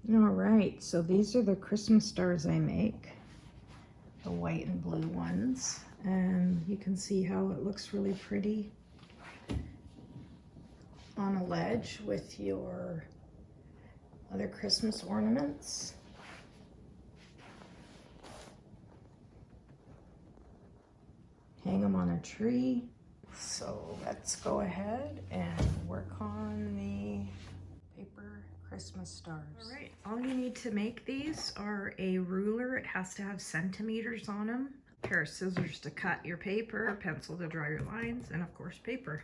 All right, so these are the Christmas stars I make, the white and blue ones, and you can see how it looks really pretty on a ledge with your other Christmas ornaments. Hang them on a tree. So let's go ahead and work on the paper Christmas stars. All right, all you need to make these are a ruler. It has to have centimeters on them, a pair of scissors to cut your paper, a pencil to draw your lines, and of course paper.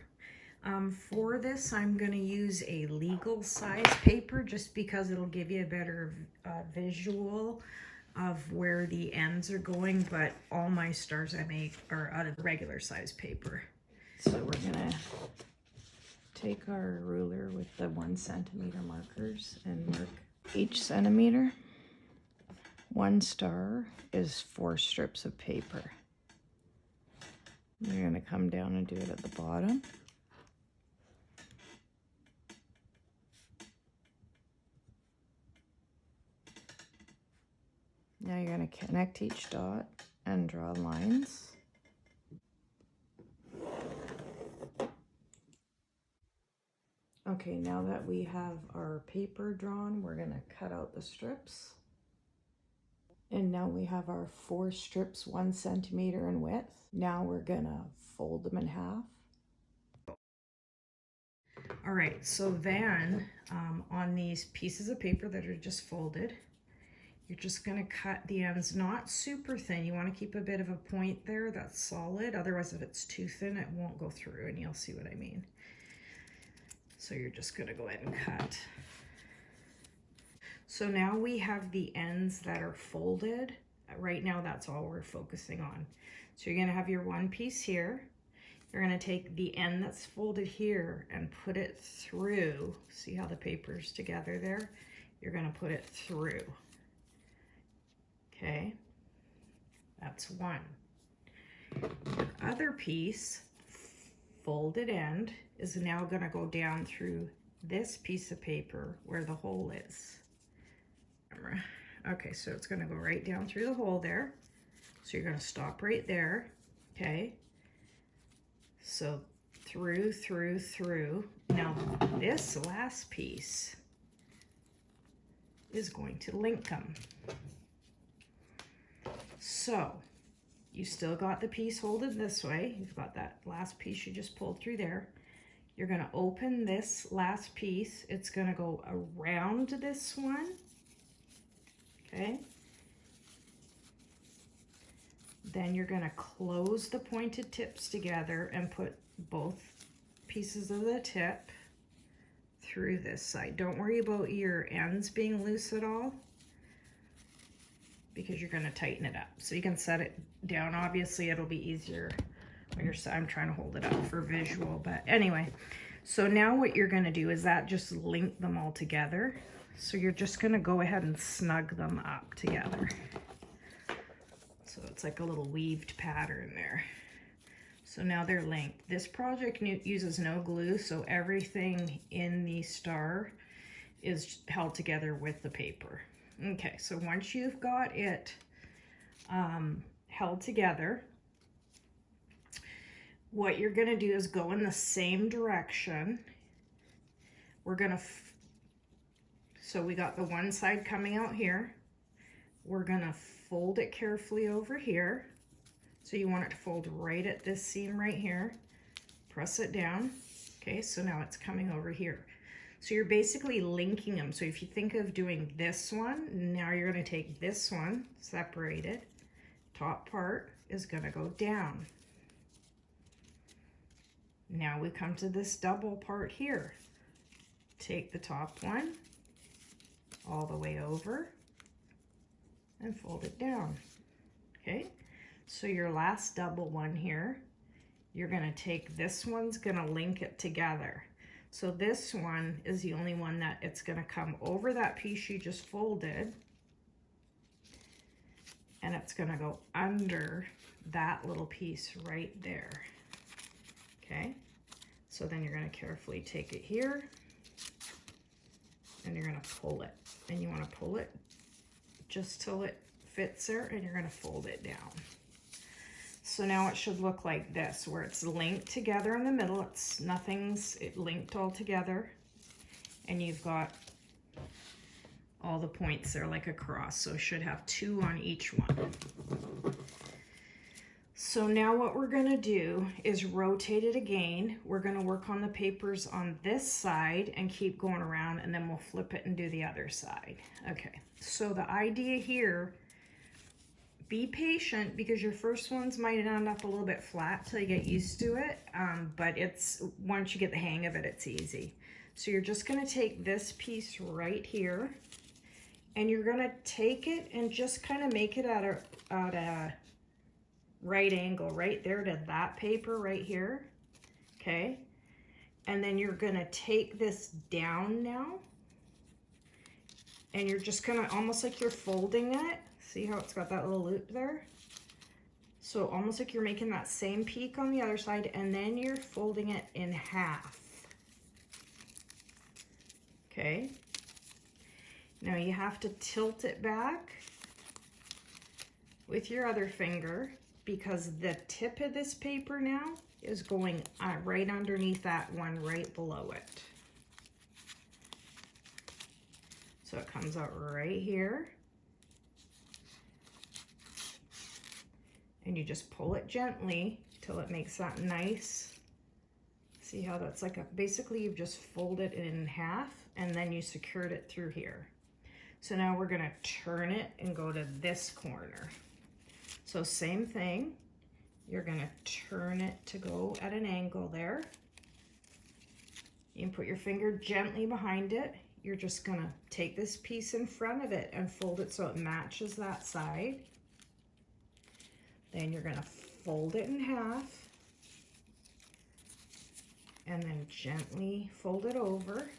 For this, I'm going to use a legal size paper just because it'll give you a better visual of where the ends are going, but all my stars I make are out of regular size paper. So we're gonna take our ruler with the 1 centimeter markers and mark each centimeter. 1 star is 4 strips of paper. You're gonna come down and do it at the bottom. Now you're going to connect each dot and draw lines. Okay, now that we have our paper drawn, we're going to cut out the strips. And now we have our 4 strips 1 centimeter in width. Now we're going to fold them in half. All right, so then on these pieces of paper that are just folded, you're just going to cut the ends not super thin. You want to keep a bit of a point there that's solid. Otherwise, if it's too thin, it won't go through, and you'll see what I mean. So you're just going to go ahead and cut. So now we have the ends that are folded. Right now, that's all we're focusing on. So you're going to have your one piece here. You're going to take the end that's folded here and put it through. See how the paper's together there? You're going to put it through. Okay, that's one. Your other piece, folded end, is now going to go down through this piece of paper where the hole is. Okay, so it's going to go right down through the hole there. So you're going to stop right there. Okay, so through, through, through. Now this last piece is going to link them. So you still got the piece folded this way. You've got that last piece you just pulled through there. You're going to open this last piece. It's going to go around this one. Okay. Then you're going to close the pointed tips together and put both pieces of the tip through this side. Don't worry about your ends being loose at all, because you're going to tighten it up. So you can set it down. Obviously, it'll be easier when you're, I'm trying to hold it up for visual, but anyway. So now what you're going to do is that just link them all together. So you're just going to go ahead and snug them up together. So it's like a little weaved pattern there. So now they're linked. This project uses no glue, so everything in the star is held together with the paper. Okay, so once you've got it held together, what you're going to do is go in the same direction. We're going to, so we got the one side coming out here. We're going to fold it carefully over here. So you want it to fold right at this seam right here. Press it down. Okay, so now it's coming over here. So you're basically linking them. So if you think of doing this one, now you're going to take this one, separate it. Top part is going to go down. Now we come to this double part here. Take the top one all the way over and fold it down. Okay, so your last double one here, you're going to take this one's going to link it together. So this one is the only one that it's going to come over that piece you just folded, and it's going to go under that little piece right there. Okay, so then you're going to carefully take it here and you're gonna pull it. And you wanna pull it just till it fits there, and you're gonna fold it down. So now it should look like this, where it's linked together in the middle. It linked all together, and you've got all the points there like a cross. So it should have 2 on each one. So now what we're gonna do is rotate it again. We're gonna work on the papers on this side and keep going around, and then we'll flip it and do the other side. Okay, so the idea here, be patient because your first ones might end up a little bit flat till you get used to it, but once you get the hang of it, it's easy. So you're just gonna take this piece right here, and you're gonna take it and just kind of make it at a right angle right there to that paper right here, okay? And then you're gonna take this down now, and you're just gonna, almost like you're folding it. See how it's got that little loop there? So almost like you're making that same peak on the other side, and then you're folding it in half, okay? Now you have to tilt it back with your other finger, because the tip of this paper now is going right underneath that one right below it. So it comes out right here. And you just pull it gently till it makes that nice. See how that's like basically you've just folded it in half, and then you secured it through here. So now we're gonna turn it and go to this corner. So same thing, you're gonna turn it to go at an angle there. You can put your finger gently behind it. You're just gonna take this piece in front of it and fold it so it matches that side. Then you're gonna fold it in half, and then gently fold it over.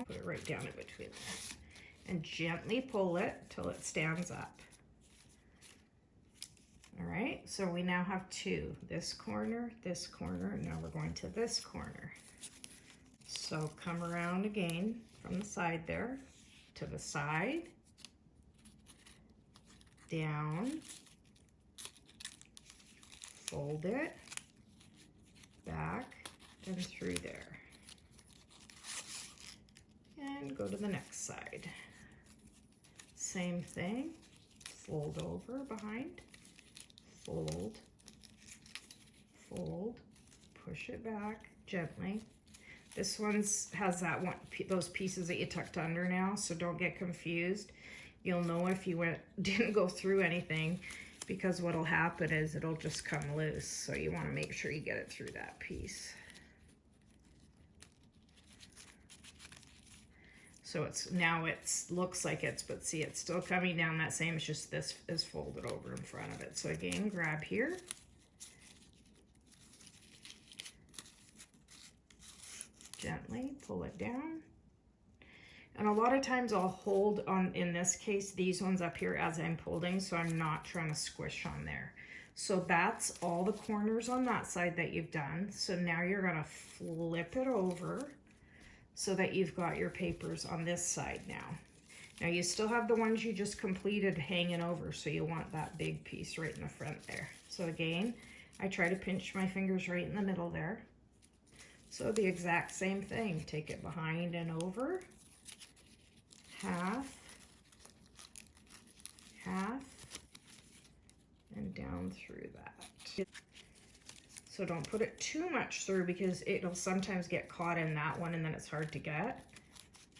Put it right down in between there, and gently pull it till it stands up. All right, so we now have 2, this corner, and now we're going to this corner. So come around again from the side there, to the side, down, fold it, back, and through there. And go to the next side. Same thing, fold over behind, fold, fold, push it back gently. This one's has that one, those pieces that you tucked under now, so don't get confused. You'll know if you didn't go through anything, because what'll happen is it'll just come loose. So you want to make sure you get it through that piece. So looks like but see, it's still coming down that same, it's just this is folded over in front of it. So again, grab here. Gently pull it down. And a lot of times I'll hold on, in this case, these ones up here as I'm pulling, so I'm not trying to squish on there. So that's all the corners on that side that you've done. So now you're gonna flip it over so that you've got your papers on this side now. Now you still have the ones you just completed hanging over, so you want that big piece right in the front there. So again, I try to pinch my fingers right in the middle there. So the exact same thing, take it behind and over, half, half, and down through that. So don't put it too much through, because it'll sometimes get caught in that one and then it's hard to get.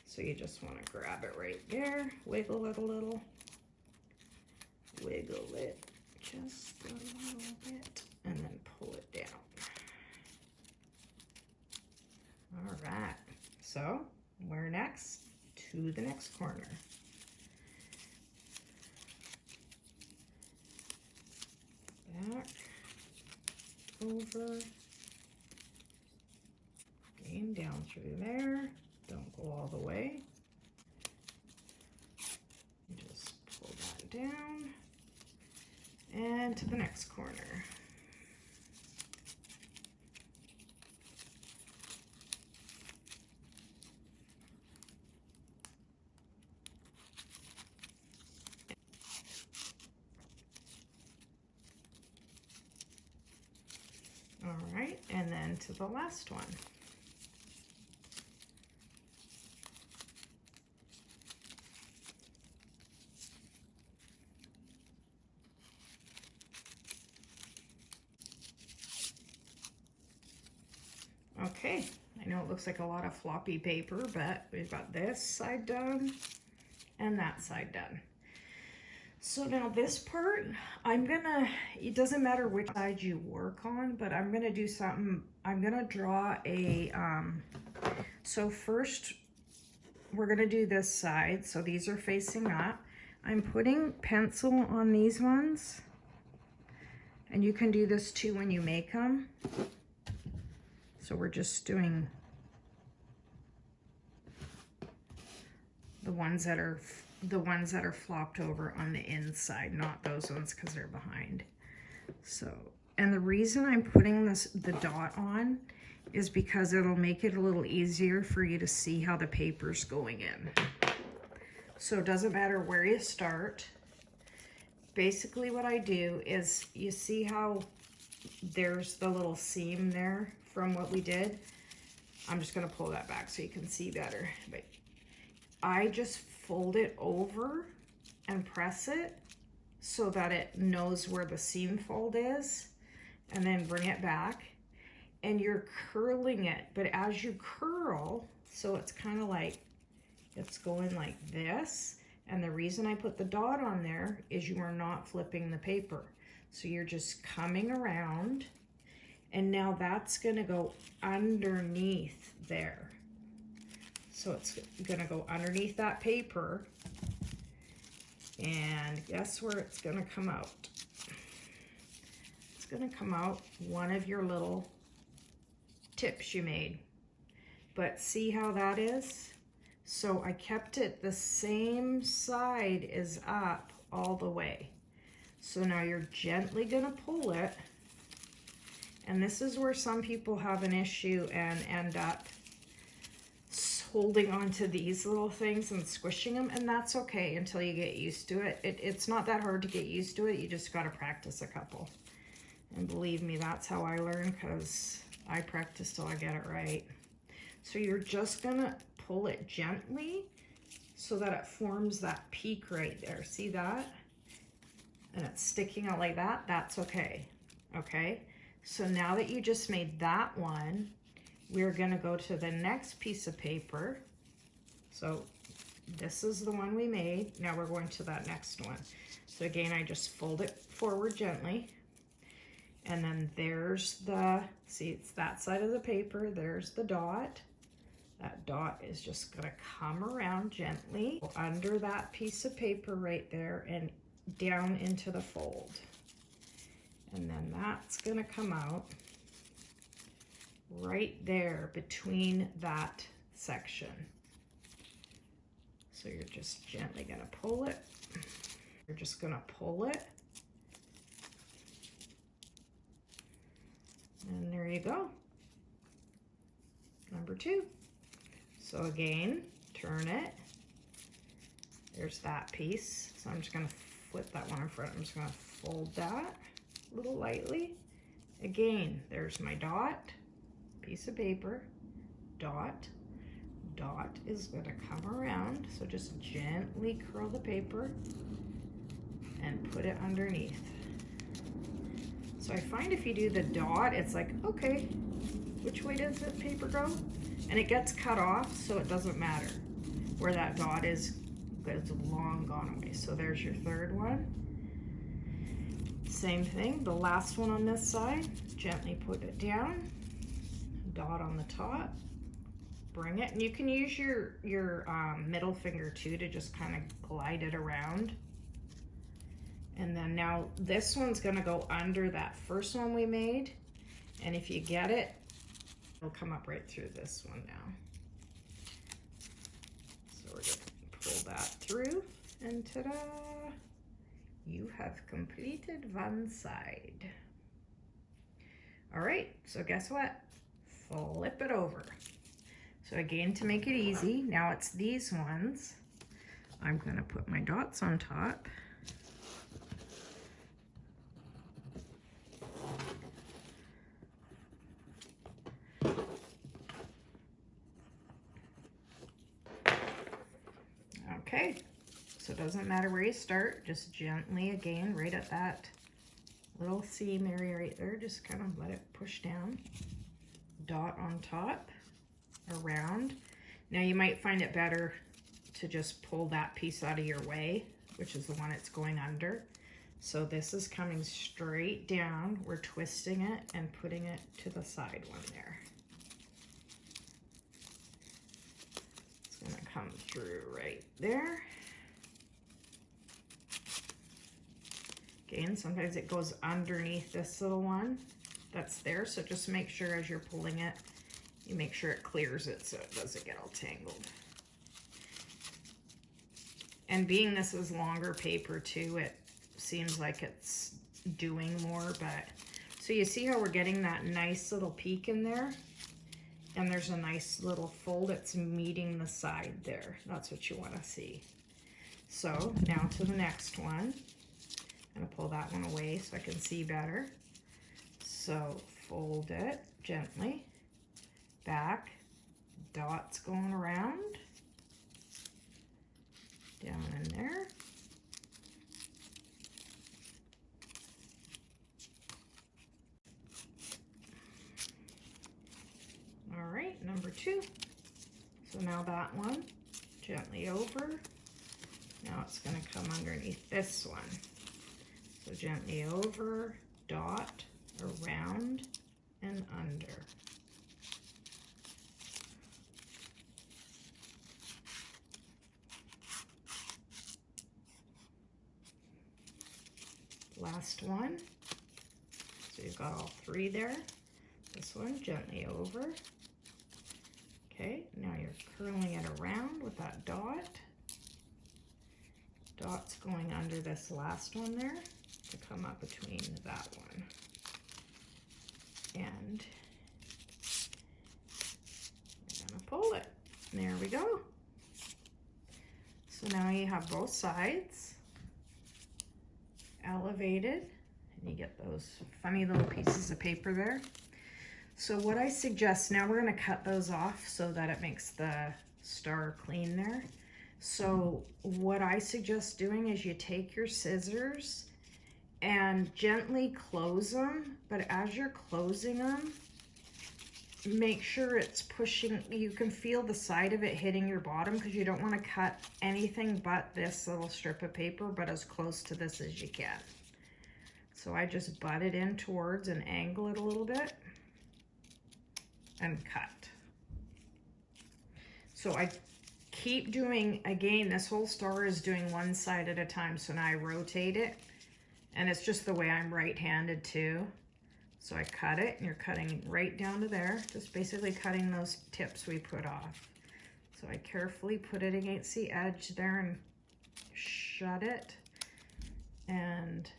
So you just want to grab it right there, wiggle it a little, wiggle it just a little bit, and then pull it down. All right, so where next? To the next corner. Back, over, again down through there. Don't go all the way. Just pull that down and to the next corner. then to the last one. Okay, I know it looks like a lot of floppy paper, but we've got this side done and that side done. So now this part, it doesn't matter which side you work on, but I'm gonna do something. I'm gonna draw a, so first we're gonna do this side. So these are facing up. I'm putting pencil on these ones, and you can do this too when you make them. So we're just doing the ones that are flopped over on the inside, not those ones because they're behind. So, and the reason I'm putting the dot on is because it'll make it a little easier for you to see how the paper's going in. So it doesn't matter where you start. Basically what I do is, you see how there's the little seam there from what we did? I'm just gonna pull that back so you can see better. But I just fold it over and press it so that it knows where the seam fold is, and then bring it back. And you're curling it, but as you curl, so it's kind of like, it's going like this. And the reason I put the dot on there is you are not flipping the paper. So you're just coming around, and now that's gonna go underneath there. So it's gonna go underneath that paper, and guess where it's gonna come out? It's gonna come out one of your little tips you made. But see how that is? So I kept it the same side is up all the way. So now you're gently gonna pull it. And this is where some people have an issue and end up holding on to these little things and squishing them, and that's okay until you get used to it. It's not that hard to get used to it. You just gotta practice a couple. And believe me, that's how I learn, because I practice till I get it right. So you're just gonna pull it gently so that it forms that peak right there. See that? And it's sticking out like that. That's okay. Okay? So now that you just made that one, we're gonna go to the next piece of paper. So this is the one we made. Now we're going to that next one. So again, I just fold it forward gently. And then there's see, it's that side of the paper. There's the dot. That dot is just gonna come around gently under that piece of paper right there and down into the fold. And then that's gonna come out right there between that section. So you're just gently gonna pull it. You're just gonna pull it. And there you go. Number 2. So again, turn it. There's that piece. So I'm just gonna flip that one in front. I'm just gonna fold that a little lightly. Again, there's my dot, piece of paper, dot. Dot is gonna come around. So just gently curl the paper and put it underneath. So I find if you do the dot, it's like, okay, which way does the paper go? And it gets cut off, so it doesn't matter where that dot is, it's long gone away. So there's your third one. Same thing, the last one on this side, gently put it down, dot on the top, bring it, and you can use your middle finger too to just kind of glide it around. And then now this one's gonna go under that first one we made, and if you get it, it'll come up right through this one now. So we're gonna pull that through, and ta-da! You have completed one side. All right, so guess what? Flip it over. So again, to make it easy, now it's these ones. I'm gonna put my dots on top. Okay, so it doesn't matter where you start, just gently again, right at that little seam area right there, just kind of let it push down. Dot on top, around. Now you might find it better to just pull that piece out of your way, which is the one it's going under. So this is coming straight down. We're twisting it and putting it to the side one there. It's gonna come through right there. Again, sometimes it goes underneath this little one that's there, so just make sure as you're pulling it, you make sure it clears it so it doesn't get all tangled. And being this is longer paper too, it seems like it's doing more, but so you see how we're getting that nice little peak in there, and there's a nice little fold. It's meeting the side there. That's what you want to see. So now to the next one. I'm gonna pull that one away so I can see better. So fold it gently back, dots going around, down in there. All right, number 2. So now that one, gently over. Now it's gonna come underneath this one. So gently over, dot, around, and under. Last one. So you've got all 3 there. This one, gently over. Okay, now you're curling it around with that dot. Dot's going under this last one there to come up between that one. And you're gonna pull it. There we go. So now you have both sides elevated, and you get those funny little pieces of paper there. So what I suggest, now we're gonna cut those off so that it makes the star clean there. So what I suggest doing is you take your scissors and gently close them, but as you're closing them, make sure it's pushing, you can feel the side of it hitting your bottom, because you don't want to cut anything but this little strip of paper, but as close to this as you can. So I just butt it in towards and angle it a little bit and cut. So I keep doing, again, this whole star is doing one side at a time, so now I rotate it, and it's just the way I'm right-handed too. So I cut it, and you're cutting right down to there, just basically cutting those tips we put off. So I carefully put it against the edge there and shut it and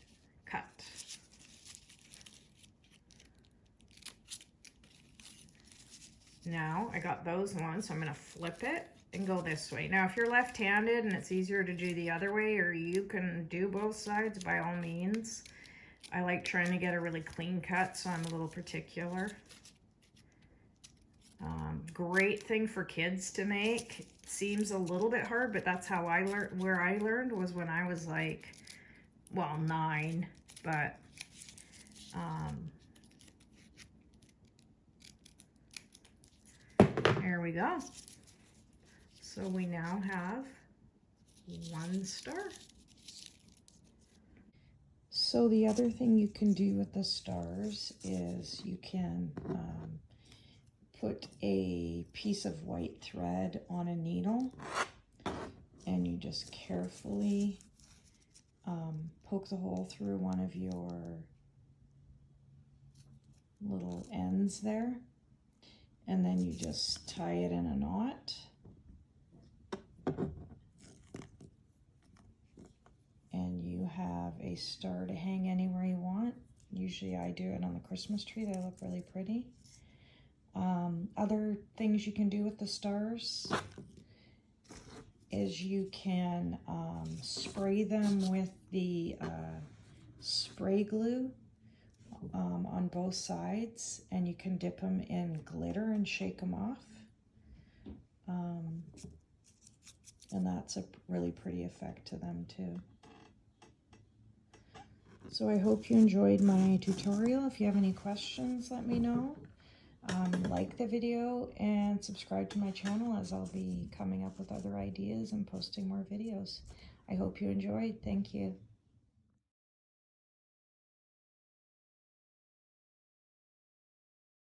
cut. Now I got those ones, so I'm gonna flip it and go this way. Now if you're left-handed and it's easier to do the other way, or you can do both sides, by all means. I like trying to get a really clean cut, so I'm a little particular. Great thing for kids to make. Seems a little bit hard, but that's how I learned. Where I learned was when I was like, well, 9, but there we go. So we now have 1 star. So the other thing you can do with the stars is you can put a piece of white thread on a needle, and you just carefully poke the hole through one of your little ends there, and then you just tie it in a knot. And you have a star to hang anywhere you want. Usually I do it on the Christmas tree. They look really pretty. Other things you can do with the stars is you can spray them with the spray glue on both sides, and you can dip them in glitter and shake them off. And that's a really pretty effect to them too. So I hope you enjoyed my tutorial. If you have any questions, let me know. Like the video and subscribe to my channel, as I'll be coming up with other ideas and posting more videos. I hope you enjoyed. Thank you.